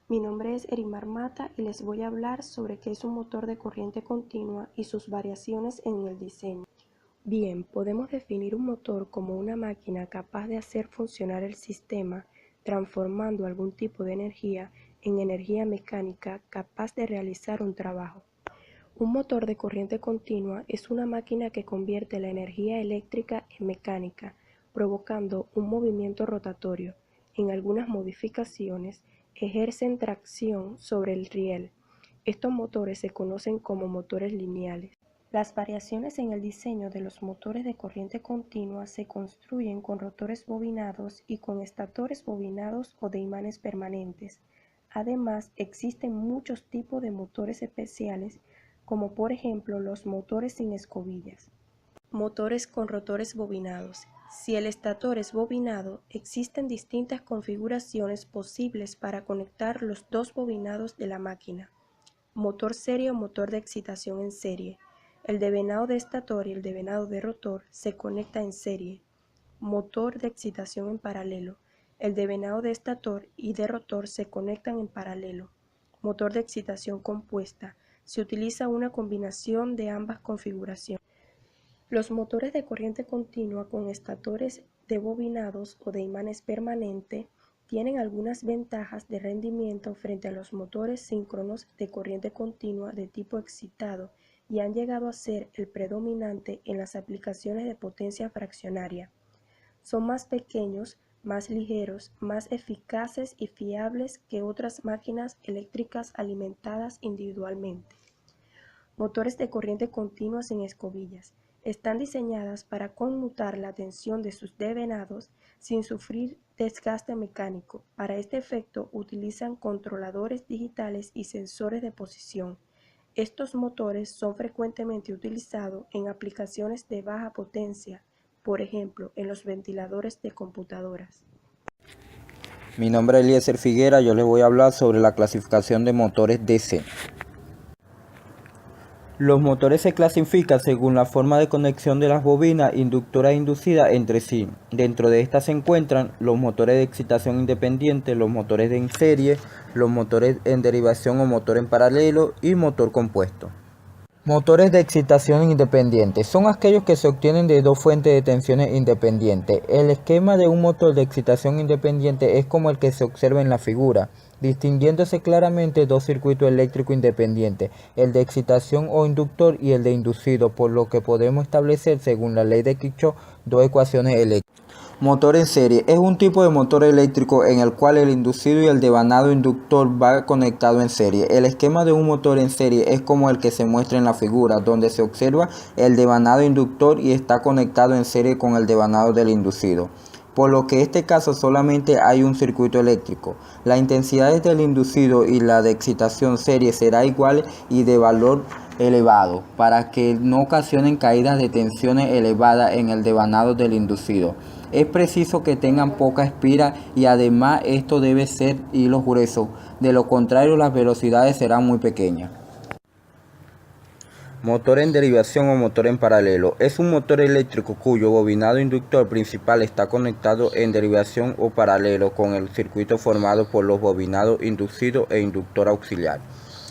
Mi nombre es Erimar Mata y les voy a hablar sobre qué es un motor de corriente continua y sus variaciones en el diseño. Bien, podemos definir un motor como una máquina capaz de hacer funcionar el sistema, transformando algún tipo de energía en energía mecánica capaz de realizar un trabajo. Un motor de corriente continua es una máquina que convierte la energía eléctrica en mecánica, provocando un movimiento rotatorio. En algunas modificaciones, ejercen tracción sobre el riel. Estos motores se conocen como motores lineales. Las variaciones en el diseño de los motores de corriente continua se construyen con rotores bobinados y con estatores bobinados o de imanes permanentes. Además, existen muchos tipos de motores especiales, como por ejemplo los motores sin escobillas. Motores con rotores bobinados. Si el estator es bobinado, existen distintas configuraciones posibles para conectar los dos bobinados de la máquina. Motor serie o motor de excitación en serie. El devenado de estator y el devenado de rotor se conecta en serie. Motor de excitación en paralelo. El devenado de estator y de rotor se conectan en paralelo. Motor de excitación compuesta. Se utiliza una combinación de ambas configuraciones. Los motores de corriente continua con estatores de bobinados o de imanes permanente tienen algunas ventajas de rendimiento frente a los motores síncronos de corriente continua de tipo excitado y han llegado a ser el predominante en las aplicaciones de potencia fraccionaria. Son más pequeños, más ligeros, más eficaces y fiables que otras máquinas eléctricas alimentadas individualmente. Motores de corriente continua sin escobillas. Están diseñadas para conmutar la tensión de sus devenados sin sufrir desgaste mecánico. Para este efecto utilizan controladores digitales y sensores de posición. Estos motores son frecuentemente utilizados en aplicaciones de baja potencia, por ejemplo, en los ventiladores de computadoras. Mi nombre es Eliezer Figuera, yo les voy a hablar sobre la clasificación de motores DC. Los motores se clasifican según la forma de conexión de las bobinas inductora e inducida entre sí. Dentro de estas se encuentran los motores de excitación independiente, los motores en serie, los motores en derivación o motor en paralelo y motor compuesto. Motores de excitación independiente son aquellos que se obtienen de dos fuentes de tensiones independientes. El esquema de un motor de excitación independiente es como el que se observa en la figura, distinguiéndose claramente dos circuitos eléctricos independientes, el de excitación o inductor y el de inducido, por lo que podemos establecer, según la ley de Kirchhoff, dos ecuaciones eléctricas. Motor en serie es un tipo de motor eléctrico en el cual el inducido y el devanado inductor va conectado en serie. El esquema de un motor en serie es como el que se muestra en la figura, donde se observa el devanado inductor y está conectado en serie con el devanado del inducido. Por lo que en este caso solamente hay un circuito eléctrico. La intensidad del inducido y la de excitación serie será igual y de valor elevado, para que no ocasionen caídas de tensiones elevadas en el devanado del inducido. Es preciso que tengan poca espira y además esto debe ser hilos gruesos, de lo contrario las velocidades serán muy pequeñas. Motor en derivación o motor en paralelo. Es un motor eléctrico cuyo bobinado inductor principal está conectado en derivación o paralelo con el circuito formado por los bobinados inducido e inductor auxiliar.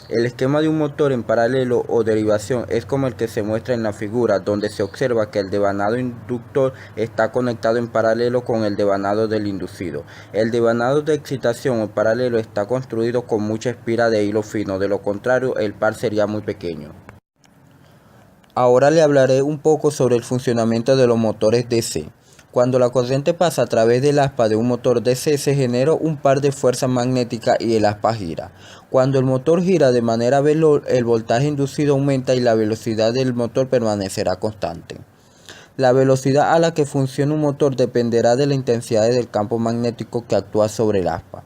El esquema de un motor en paralelo o derivación es como el que se muestra en la figura, donde se observa que el devanado inductor está conectado en paralelo con el devanado del inducido. El devanado de excitación o paralelo está construido con mucha espira de hilo fino, de lo contrario el par sería muy pequeño. Ahora le hablaré un poco sobre el funcionamiento de los motores DC. Cuando la corriente pasa a través del aspa de un motor DC se genera un par de fuerzas magnéticas y el aspa gira. Cuando el motor gira de manera veloz, el voltaje inducido aumenta y la velocidad del motor permanecerá constante. La velocidad a la que funciona un motor dependerá de la intensidad del campo magnético que actúa sobre el aspa.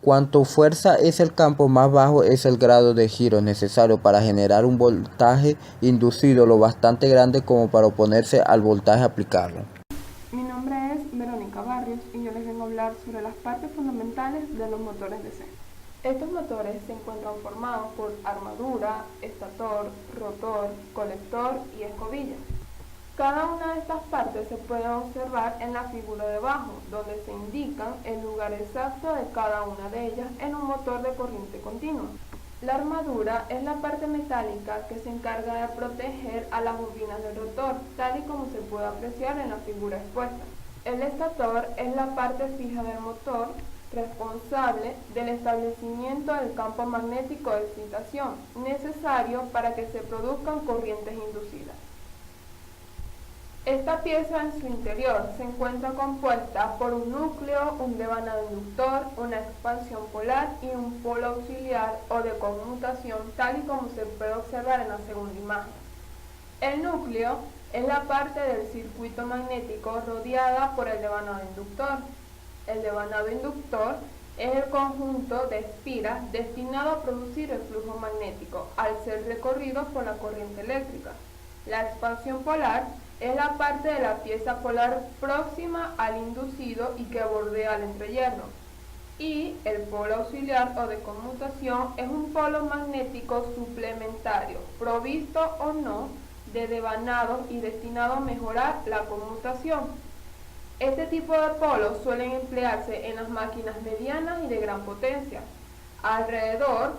Cuanto fuerza es el campo, más bajo es el grado de giro necesario para generar un voltaje inducido lo bastante grande como para oponerse al voltaje aplicado. Mi nombre es Verónica Barrios y yo les vengo a hablar sobre las partes fundamentales de los motores DC. Estos motores se encuentran formados por armadura, estator, rotor, colector y escobilla. Cada una de estas partes se puede observar en la figura de abajo, donde se indican el lugar exacto de cada una de ellas en un motor de corriente continua. La armadura es la parte metálica que se encarga de proteger a las bobinas del rotor, tal y como se puede apreciar en la figura expuesta. El estator es la parte fija del motor, responsable del establecimiento del campo magnético de excitación, necesario para que se produzcan corrientes inducidas. Esta pieza en su interior se encuentra compuesta por un núcleo, un devanado inductor, una expansión polar y un polo auxiliar o de conmutación, tal y como se puede observar en la segunda imagen. El núcleo es la parte del circuito magnético rodeada por el devanado inductor. El devanado inductor es el conjunto de espiras destinado a producir el flujo magnético al ser recorrido por la corriente eléctrica. La expansión polar es la parte de la pieza polar próxima al inducido y que bordea al entrehierro. Y el polo auxiliar o de conmutación es un polo magnético suplementario, provisto o no de devanado y destinado a mejorar la conmutación. Este tipo de polos suelen emplearse en las máquinas medianas y de gran potencia. Alrededor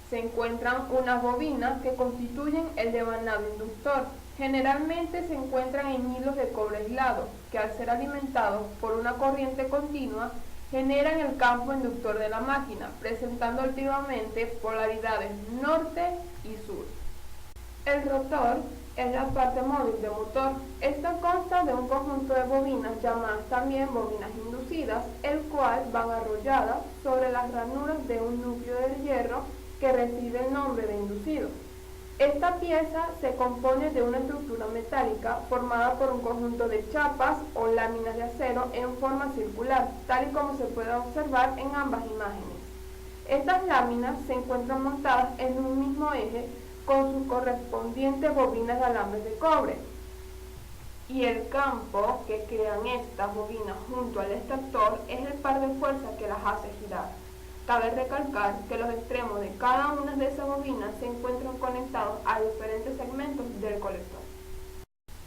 se encuentran unas bobinas que constituyen el devanado inductor. Generalmente se encuentran en hilos de cobre aislado, que al ser alimentados por una corriente continua, generan el campo inductor de la máquina, presentando alternativamente polaridades norte y sur. El rotor es la parte móvil del motor. Esta consta de un conjunto de bobinas llamadas también bobinas inducidas, el cual van arrolladas sobre las ranuras de un núcleo de hierro que recibe el nombre de inducido. Esta pieza se compone de una estructura metálica formada por un conjunto de chapas o láminas de acero en forma circular, tal y como se puede observar en ambas imágenes. Estas láminas se encuentran montadas en un mismo eje con sus correspondientes bobinas de alambres de cobre. Y el campo que crean estas bobinas junto al estator es el par de fuerzas que las hace girar. Cabe recalcar que los extremos de cada una de esas bobinas se encuentran conectados a diferentes segmentos del colector.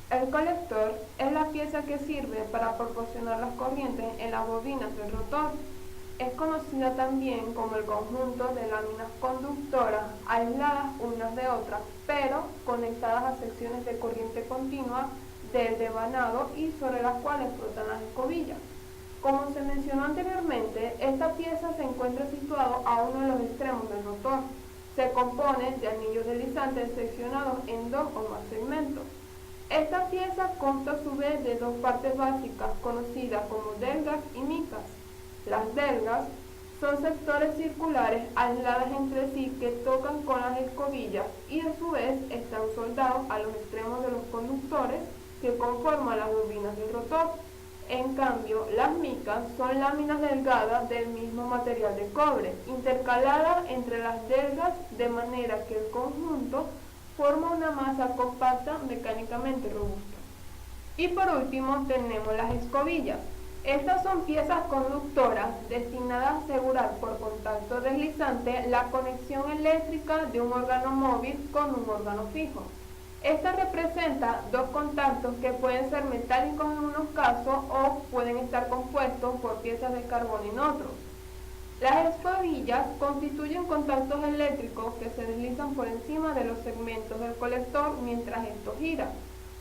El colector es la pieza que sirve para proporcionar las corrientes en las bobinas del rotor. Es conocida también como el conjunto de láminas conductoras aisladas unas de otras, pero conectadas a secciones de corriente continua del devanado y sobre las cuales flotan las escobillas. Como se mencionó anteriormente, esta pieza se encuentra situado a uno de los extremos del rotor. Se compone de anillos deslizantes seccionados en dos o más segmentos. Esta pieza consta a su vez de dos partes básicas conocidas como delgas y micas. Las delgas son sectores circulares aisladas entre sí que tocan con las escobillas y a su vez están soldados a los extremos de los conductores que conforman las bobinas del rotor. En cambio, las micas son láminas delgadas del mismo material de cobre, intercaladas entre las delgas de manera que el conjunto forma una masa compacta mecánicamente robusta. Y por último tenemos las escobillas. Estas son piezas conductoras destinadas a asegurar por contacto deslizante la conexión eléctrica de un órgano móvil con un órgano fijo. Esta representa dos contactos que pueden ser metálicos en unos casos o pueden estar compuestos por piezas de carbón en otros. Las escobillas constituyen contactos eléctricos que se deslizan por encima de los segmentos del colector mientras esto gira.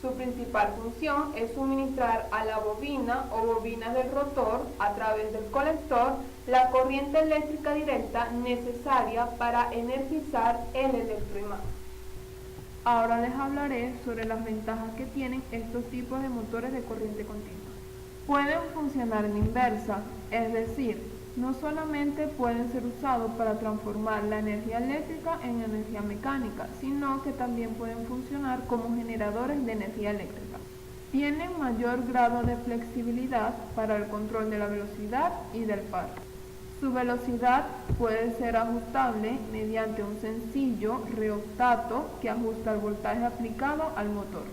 Su principal función es suministrar a la bobina o bobinas del rotor a través del colector la corriente eléctrica directa necesaria para energizar el electroimán. Ahora les hablaré sobre las ventajas que tienen estos tipos de motores de corriente continua. Pueden funcionar en inversa, es decir, no solamente pueden ser usados para transformar la energía eléctrica en energía mecánica, sino que también pueden funcionar como generadores de energía eléctrica. Tienen mayor grado de flexibilidad para el control de la velocidad y del par. Su velocidad puede ser ajustable mediante un sencillo rheostato que ajusta el voltaje aplicado al motor.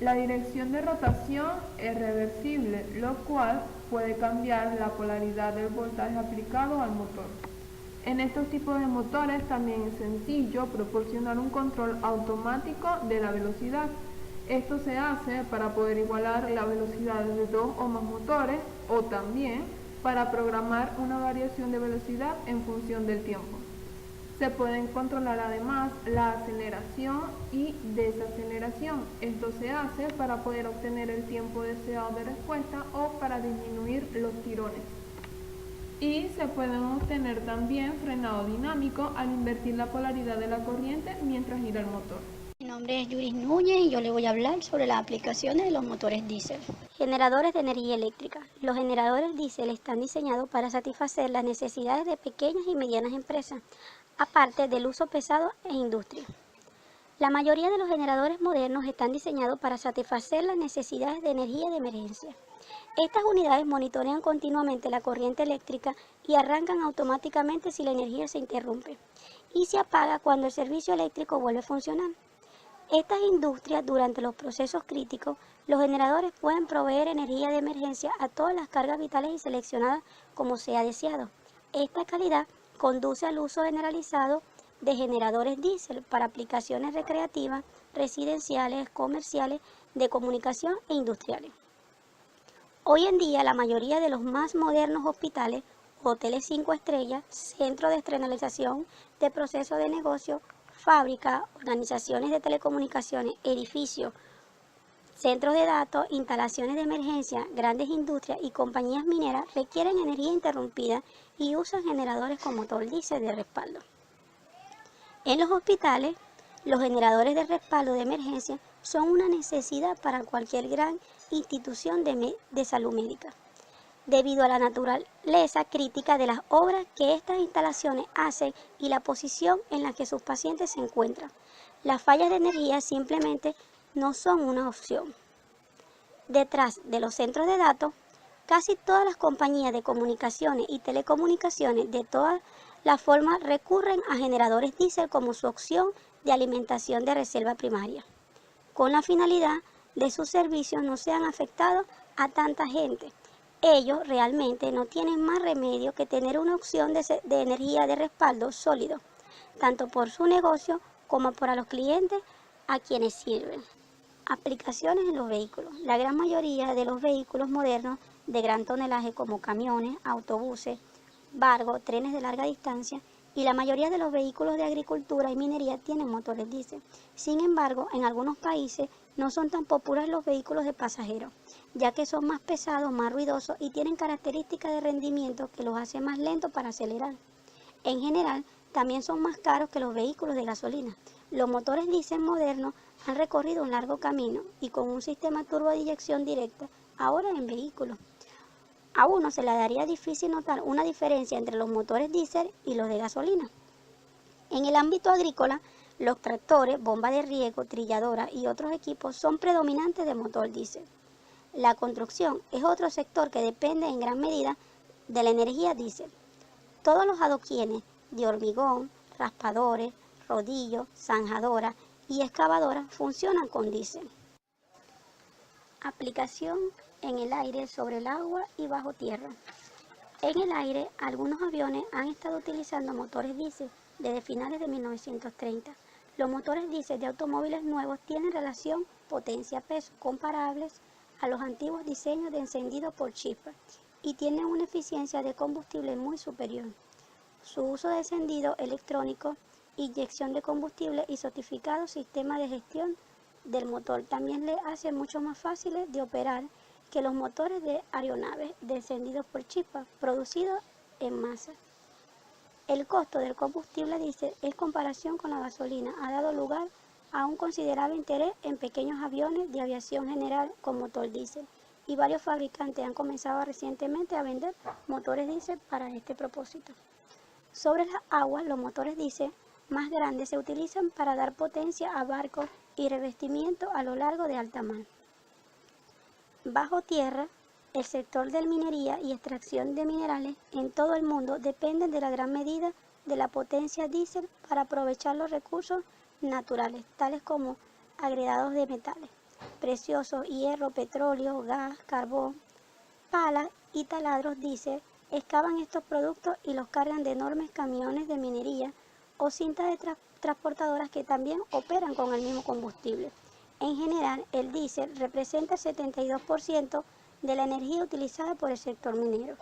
La dirección de rotación es reversible, lo cual puede cambiar la polaridad del voltaje aplicado al motor. En estos tipos de motores también es sencillo proporcionar un control automático de la velocidad. Esto se hace para poder igualar la velocidad de dos o más motores o también para programar una variación de velocidad en función del tiempo. Se pueden controlar además la aceleración y desaceleración. Esto se hace para poder obtener el tiempo deseado de respuesta o para disminuir los tirones. Y se pueden obtener también frenado dinámico al invertir la polaridad de la corriente mientras gira el motor. Mi nombre es Yuris Núñez y yo le voy a hablar sobre las aplicaciones de los motores diésel. Generadores de energía eléctrica. Los generadores diésel están diseñados para satisfacer las necesidades de pequeñas y medianas empresas, aparte del uso pesado en industria. La mayoría de los generadores modernos están diseñados para satisfacer las necesidades de energía de emergencia. Estas unidades monitorean continuamente la corriente eléctrica y arrancan automáticamente si la energía se interrumpe y se apaga cuando el servicio eléctrico vuelve a funcionar. Estas industrias, durante los procesos críticos, los generadores pueden proveer energía de emergencia a todas las cargas vitales y seleccionadas como sea deseado. Esta calidad conduce al uso generalizado de generadores diésel para aplicaciones recreativas, residenciales, comerciales, de comunicación e industriales. Hoy en día, la mayoría de los más modernos hospitales, hoteles 5 estrellas, centros de externalización de procesos de negocio, fábricas, organizaciones de telecomunicaciones, edificios, centros de datos, instalaciones de emergencia, grandes industrias y compañías mineras requieren energía interrumpida y usan generadores con motor diésel de respaldo. En los hospitales, los generadores de respaldo de emergencia son una necesidad para cualquier gran institución de salud médica, debido a la naturaleza crítica de las obras que estas instalaciones hacen y la posición en la que sus pacientes se encuentran. Las fallas de energía simplemente no son una opción. Detrás de los centros de datos, casi todas las compañías de comunicaciones y telecomunicaciones de todas las formas recurren a generadores diésel como su opción de alimentación de reserva primaria, con la finalidad de sus servicios no sean afectados a tanta gente. Ellos realmente no tienen más remedio que tener una opción de energía de respaldo sólido, tanto por su negocio como para los clientes a quienes sirven. Aplicaciones en los vehículos. La gran mayoría de los vehículos modernos de gran tonelaje como camiones, autobuses, barcos, trenes de larga distancia y la mayoría de los vehículos de agricultura y minería tienen motores diésel. Sin embargo, en algunos países no son tan populares los vehículos de pasajeros, ya que son más pesados, más ruidosos y tienen características de rendimiento que los hace más lentos para acelerar. En general, también son más caros que los vehículos de gasolina. Los motores diésel modernos han recorrido un largo camino y con un sistema turbo de inyección directa, ahora en vehículos. A uno se le daría difícil notar una diferencia entre los motores diésel y los de gasolina. En el ámbito agrícola, los tractores, bombas de riego, trilladoras y otros equipos son predominantes de motor diésel. La construcción es otro sector que depende en gran medida de la energía diésel. Todos los adoquines de hormigón, raspadores, rodillos, zanjadoras y excavadoras funcionan con diésel. Aplicación en el aire, sobre el agua y bajo tierra. En el aire, algunos aviones han estado utilizando motores diésel desde finales de 1930. Los motores diésel de automóviles nuevos tienen relación potencia-peso comparables a los antiguos diseños de encendido por chispa y tienen una eficiencia de combustible muy superior. Su uso de encendido electrónico, inyección de combustible y sofisticado sistema de gestión del motor también le hace mucho más fáciles de operar que los motores de aeronaves de encendido por chispa producidos en masa. El costo del combustible diésel en comparación con la gasolina ha dado lugar a un considerable interés en pequeños aviones de aviación general con motor diésel y varios fabricantes han comenzado recientemente a vender motores diésel para este propósito. Sobre las aguas, los motores diésel más grandes se utilizan para dar potencia a barcos y revestimiento a lo largo de alta mar. Bajo tierra, el sector de minería y extracción de minerales en todo el mundo dependen de la gran medida de la potencia diésel para aprovechar los recursos naturales, tales como agregados de metales preciosos, hierro, petróleo, gas, carbón, palas y taladros diésel. Excavan estos productos y los cargan de enormes camiones de minería o cintas de transportadoras que también operan con el mismo combustible. En general, el diésel representa el 72% de la energía utilizada por el sector minero.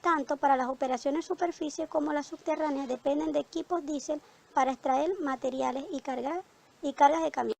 Tanto para las operaciones en superficie como las subterráneas dependen de equipos diésel para extraer materiales y cargas de camión.